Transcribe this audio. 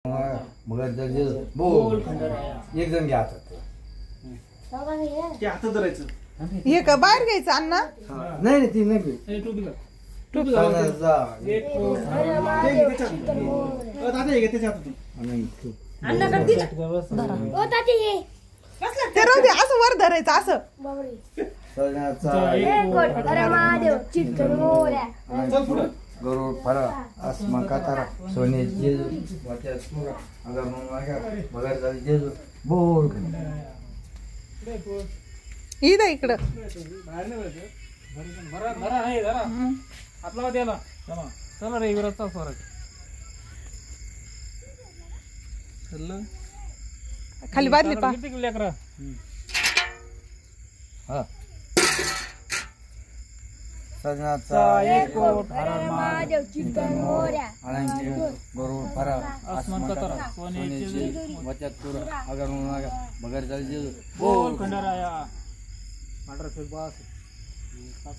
मग बोल एक जण घ्या हातात धरायचं हे का बाहेर घ्यायचं अण्णा? नाही ती नाही टोपी ते राहू दे, असं वर धरायचं असं. गरुड फरा आसमा कातारा सोने जेजू अगर बगर झाली जेजू बोल इथं इकडं आपला द्याला चला रे विराचा फरक खाली बादली पा लेकरा हा सजनाचा एक गरुड फरा आसमान कातारा सोने जेजू बचत करू अगर बगर झाली जेजू बोल खंडराया पांढरा फेक बास पाच